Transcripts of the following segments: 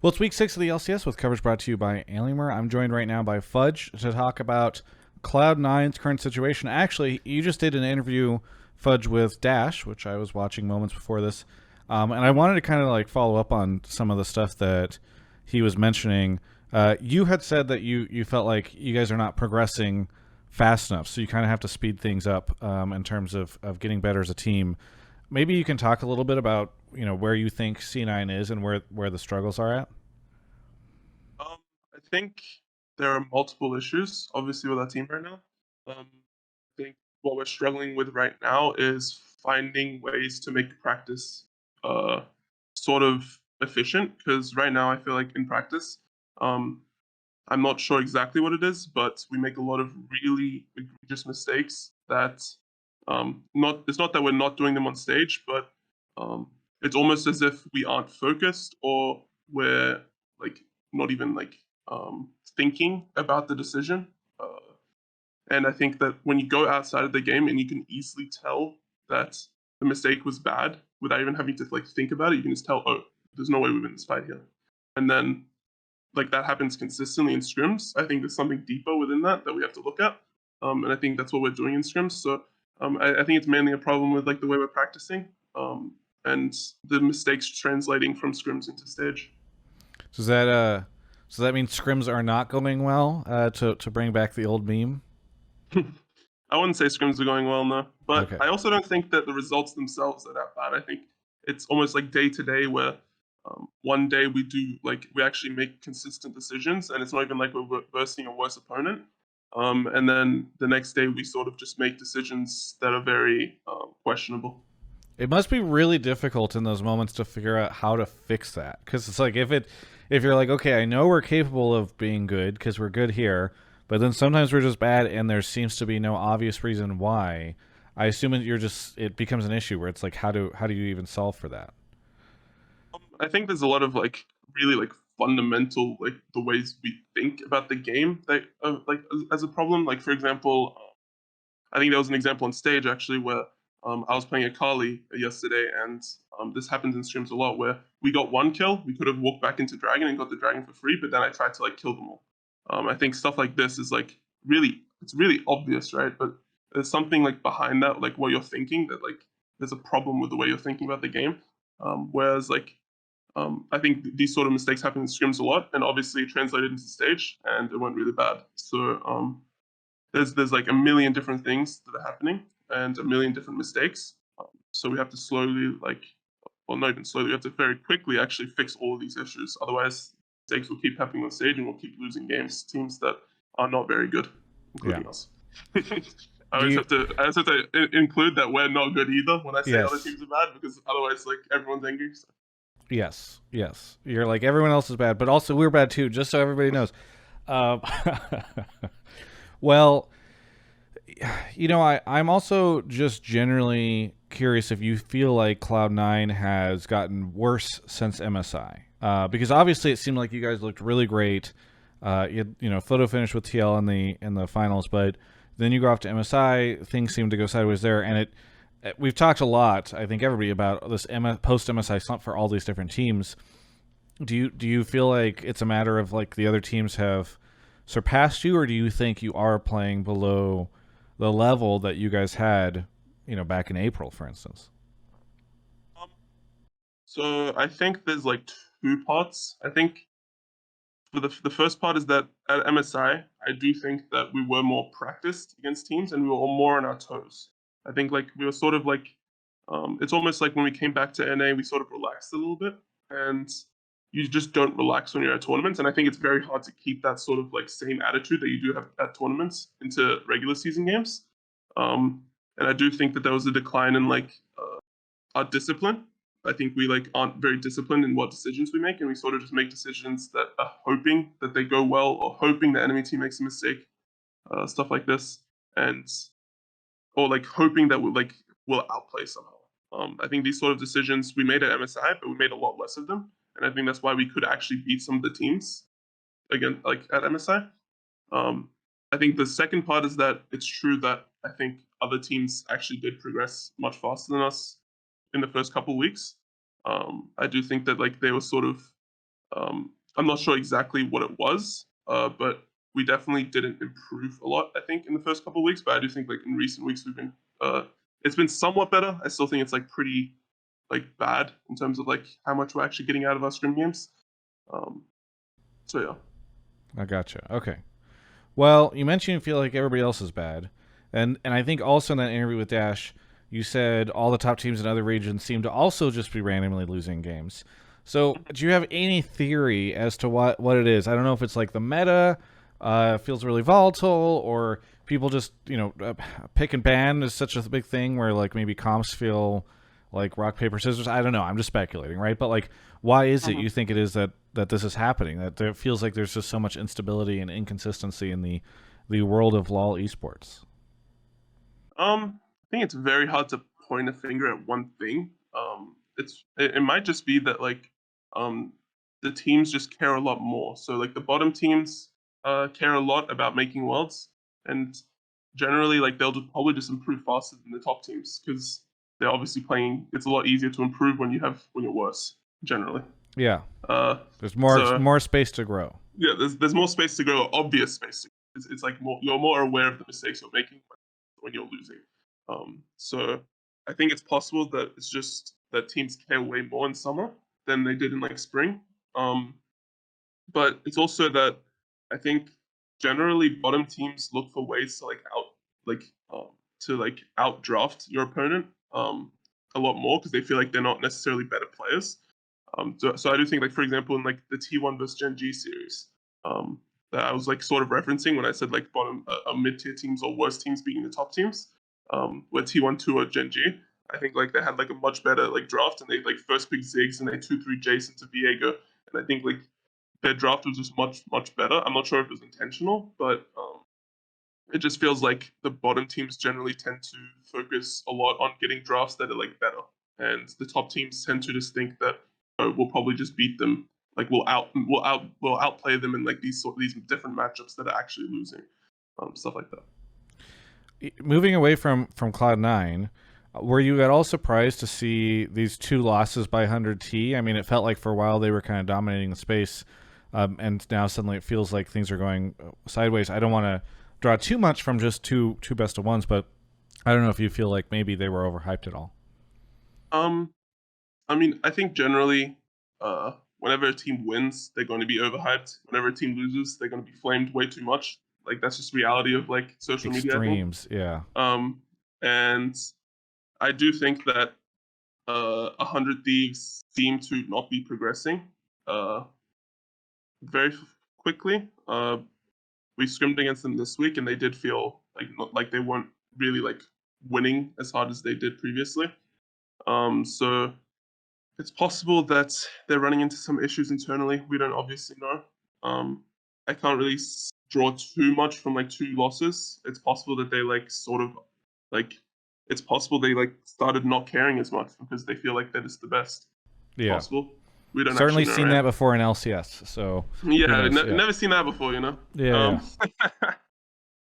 Well, it's week 6 of the LCS with coverage brought to you by Alienware. I'm joined right now by Fudge to talk about Cloud9's current situation. Actually, you just did an interview, Fudge, with Dash, which I was watching moments before this. And I wanted to kind of like follow up on some of the stuff that he was mentioning. You had said that you felt like you guys are not progressing fast enough, so you kind of have to speed things up in terms of getting better as a team. Maybe you can talk a little bit about where you think C9 is and where the struggles are at. I think there are multiple issues, obviously, with our team right now. I think what we're struggling with right now is finding ways to make practice uh, sort of efficient. Because right now, I feel like in practice, um, I'm not sure exactly what it is, but we make a lot of really egregious mistakes that not it's not that we're not doing them on stage, but um, it's almost as if we aren't focused or we're like not even like thinking about the decision. And I think that when you go outside of the game and you can easily tell that the mistake was bad without even having to like think about it, you can just tell, oh, there's no way we win this fight here. And then like that happens consistently in scrims. I think there's something deeper within that we have to look at, and I think that's what we're doing in scrims. So I think it's mainly a problem with like the way we're practicing, and the mistakes translating from scrims into stage. So that means scrims are not going well, to bring back the old meme? I wouldn't say scrims are going well, no, but Okay. I also don't think that the results themselves are that bad. I think it's almost like day to day where one day we actually make consistent decisions, and it's not even like we're versing a worse opponent. And then the next day we sort of just make decisions that are very questionable. It must be really difficult in those moments to figure out how to fix that, because it's like if you're like, okay, I know we're capable of being good because we're good here, but then sometimes we're just bad and there seems to be no obvious reason why. I assume it becomes an issue where it's like, how do you even solve for that? I think there's a lot of like really like fundamental like the ways we think about the game that like as a problem. Like for example, I think there was an example on stage actually where I was playing a Kali yesterday, and this happens in streams a lot where we got one kill, we could have walked back into Dragon and got the Dragon for free, but then I tried to like kill them all. I think stuff like this is like it's really obvious, right? But there's something like behind that, like what you're thinking, that like there's a problem with the way you're thinking about the game. Whereas like I think these sort of mistakes happen in scrims a lot, and obviously translated into stage, and it went really bad. So there's like a million different things that are happening and a million different mistakes. So we have to slowly well, not even slowly, we have to very quickly actually fix all of these issues. Otherwise, mistakes will keep happening on stage, and we'll keep losing games to teams that are not very good, Yeah. including us. Do you? I always have to include that we're not good either when I say other Yes. teams are bad, because otherwise, like everyone's angry. So. Yes. Yes. You're like everyone else is bad, but also we're bad too. Just so everybody knows. Um, well, I'm also just generally curious if you feel like Cloud9 has gotten worse since MSI. Because obviously it seemed like you guys looked really great. Photo finish with TL in the finals, but then you go off to MSI, things seem to go sideways there, and we've talked a lot, I think everybody, about this post MSI slump for all these different teams. Do you feel like it's a matter of like the other teams have surpassed you, or do you think you are playing below the level that you guys had, back in April, for instance? Um, so I think there's like two parts. I think for the first part is that at MSI, I do think that we were more practiced against teams and we were more on our toes. I think like we were sort of like it's almost like when we came back to NA, we sort of relaxed a little bit, and you just don't relax when you're at tournaments. And I think it's very hard to keep that sort of like same attitude that you do have at tournaments into regular season games. And I do think that there was a decline in like our discipline. I think we like aren't very disciplined in what decisions we make, and we sort of just make decisions that are hoping that they go well or hoping the enemy team makes a mistake, stuff like this, and or like hoping that we'll outplay somehow. I think these sort of decisions we made at MSI, but we made a lot less of them, and I think that's why we could actually beat some of the teams again, like at MSI. Um, I think the second part is that it's true that I think other teams actually did progress much faster than us in the first couple of weeks. I do think that like they were sort of I'm not sure exactly what it was, but we definitely didn't improve a lot, I think, in the first couple of weeks. But I do think like in recent weeks we've been it's been somewhat better. I still think it's like pretty like bad in terms of like how much we're actually getting out of our scrim games. Um, so yeah. I gotcha. Okay. Well, you mentioned you feel like everybody else is bad, and I think also in that interview with Dash, you said all the top teams in other regions seem to also just be randomly losing games. So, do you have any theory as to what it is? I don't know if it's like the meta feels really volatile, or people just pick and ban is such a big thing where like maybe comps feel like rock paper scissors. I don't know. I'm just speculating, right? But like, why is it you think it is that this is happening? That there feels like there's just so much instability and inconsistency in the world of LoL esports. I think it's very hard to point a finger at one thing. It might just be that like um the teams just care a lot more. So like the bottom teams care a lot about making worlds, and generally like they'll probably just improve faster than the top teams because they're obviously playing. It's a lot easier to improve when you're worse generally. Yeah, Uh, there's so more space to grow. yeah, there's more space to grow, obvious space. It's like more you're more aware of the mistakes you're making when you're losing. So I think it's possible that it's just that teams care way more in summer than they did in like spring. Um, but it's also that I think generally bottom teams look for ways to like to like outdraft your opponent a lot more because they feel like they're not necessarily better players. So I do think like for example in like the T1 versus Gen G series, um, that I was like sort of referencing when I said like bottom mid tier teams or worse teams beating the top teams, where T1 2 or Gen G. I think like they had like a much better like draft and they like first pick Ziggs and they 2-3 Jason to Viego. And I think like their draft was just much better. I'm not sure if it was intentional, but it just feels like the bottom teams generally tend to focus a lot on getting drafts that are like better, and the top teams tend to just think that we'll probably just beat them. Like we'll outplay them in like these different matchups that are actually losing, stuff like that. Moving away from Cloud9, were you at all surprised to see these two losses by 100T? I mean, it felt like for a while they were kind of dominating the space, and now suddenly it feels like things are going sideways. I don't want to draw too much from just two best of ones, but I don't know if you feel like maybe they were overhyped at all. Um, I mean, I think generally, whenever a team wins, they're going to be overhyped. Whenever a team loses, they're going to be flamed way too much. Like that's just reality of like social media, I think. Extremes, yeah. And I do think that 100 Thieves seem to not be progressing uh, very quickly. We scrimmed against them this week, and they did feel like like they weren't really like winning as hard as they did previously. So it's possible that they're running into some issues internally. We don't obviously know. I can't really draw too much from like two losses. It's possible that they like sort of like it's possible they like started not caring as much because they feel like that is the best. It's Yeah. possible. We don't Certainly actually know, seen right? that before in LCS, so who Yeah, knows? Yeah. never seen that before, you know. Yeah, yeah.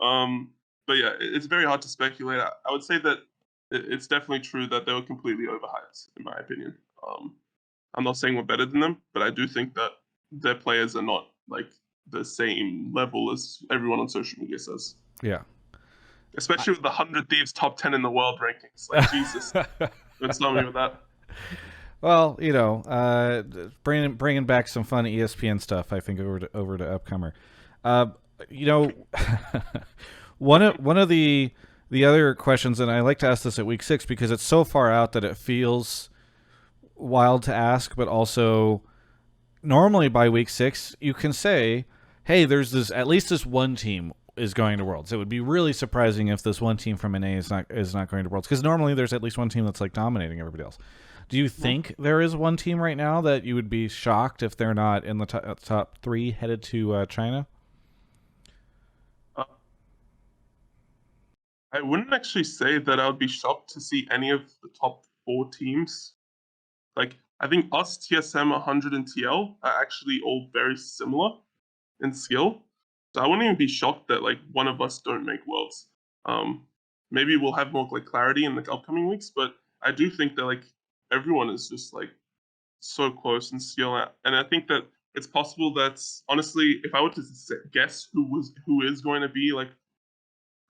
Um, but yeah, it's very hard to speculate. I would say that it's definitely true that they were completely overhyped, in my opinion. I'm not saying we're better than them, but I do think that their players are not like the same level as everyone on social media says. Yeah. Especially with the 100 Thieves top 10 in the world rankings. Like Jesus, don't start me with that. Well, bringing back some fun ESPN stuff. I think over to Upcomer. Uh, you know, one of the other questions, and I like to ask this at week 6 because it's so far out that it feels wild to ask, but also normally by week 6 you can say, hey, there's this at least this one team is going to Worlds. It would be really surprising if this one team from NA is not going to Worlds because normally there's at least one team that's like dominating everybody else. Do you think there is one team right now that you would be shocked if they're not in the top 3 headed to China? Uh, I wouldn't actually say that I would be shocked to see any of the top 4 teams. Like, I think us, TSM, 100, and TL are actually all very similar in skill. So I wouldn't even be shocked that like one of us don't make worlds. Um, Maybe we'll have more like clarity in the upcoming weeks, but I do think that like everyone is just like so close in skill, and I think that it's possible that, honestly, if I were to guess who is going to be like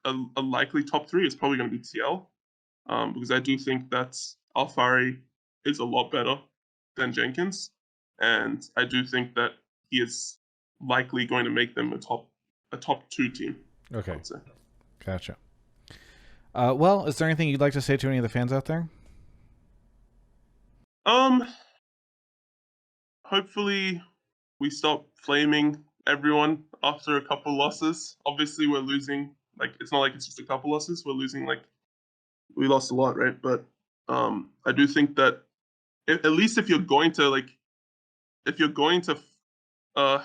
a likely top three, it's probably going to be TL. Because I do think that Alfari is a lot better than Jenkins, and I do think that he is likely going to make them a top two team. Okay, I would say. gotcha. Well, is there anything you'd like to say to any of the fans out there? Hopefully we stop flaming everyone after a couple losses. Obviously, we're losing. Like, it's not like it's just a couple losses. We're losing, like, we lost a lot, right? But I do think that at least if you're going to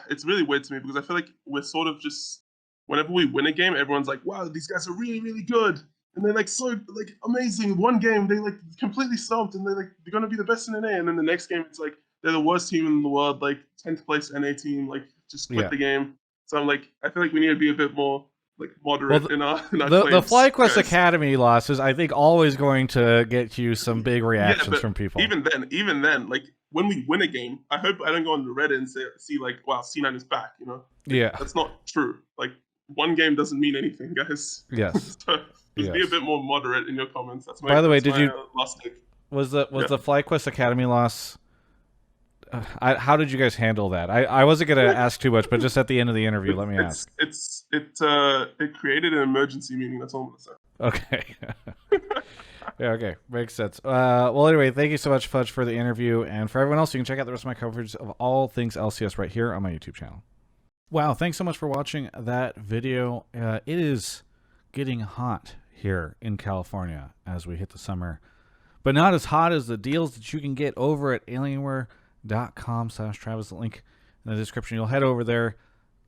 it's really weird to me because I feel like we're sort of just, whenever we win a game, everyone's like, wow, these guys are really, really good. And they're like so like amazing. One game they like completely stomped and they're gonna be the best in NA. And then the next game it's like they're the worst team in the world, like 10th place NA team, like just quit the game. So I'm like, I feel like we need to be a bit more like moderate in our claims. The FlyQuest Academy losses, I think, always going to get you some big reactions from people. Even then, like when we win a game, I hope I don't go on the Reddit and see like, wow, C9 is back. You know? Yeah, that's not true. Like one game doesn't mean anything, guys. Yes. So just be a bit more moderate in your comments. That's my. By the way, last take. Was the FlyQuest Academy loss? How did you guys handle that? I wasn't gonna ask too much, but just at the end of the interview, let me ask. It created an emergency meeting. That's all I'm gonna say. Okay. Yeah, okay. Makes sense. Well, anyway, thank you so much, Fudge, for the interview. And for everyone else, you can check out the rest of my coverage of all things LCS right here on my YouTube channel. Wow, thanks so much for watching that video. It is getting hot here in California as we hit the summer, but not as hot as the deals that you can get over at alienware.com/Travis. The link in the description. You'll head over there,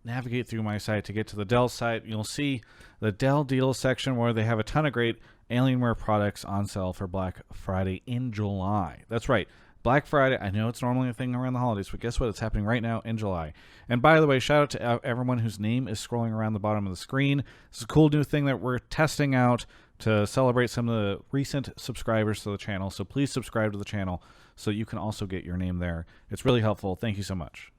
navigate through my site to get to the Dell site. You'll see the Dell deals section where they have a ton of great Alienware products on sale for Black Friday in July. That's right, Black Friday. I know it's normally a thing around the holidays, but guess what? It's happening right now in July. And by the way, shout out to everyone whose name is scrolling around the bottom of the screen. This is a cool new thing that we're testing out to celebrate some of the recent subscribers to the channel. So please subscribe to the channel so you can also get your name there. It's really helpful. Thank you so much.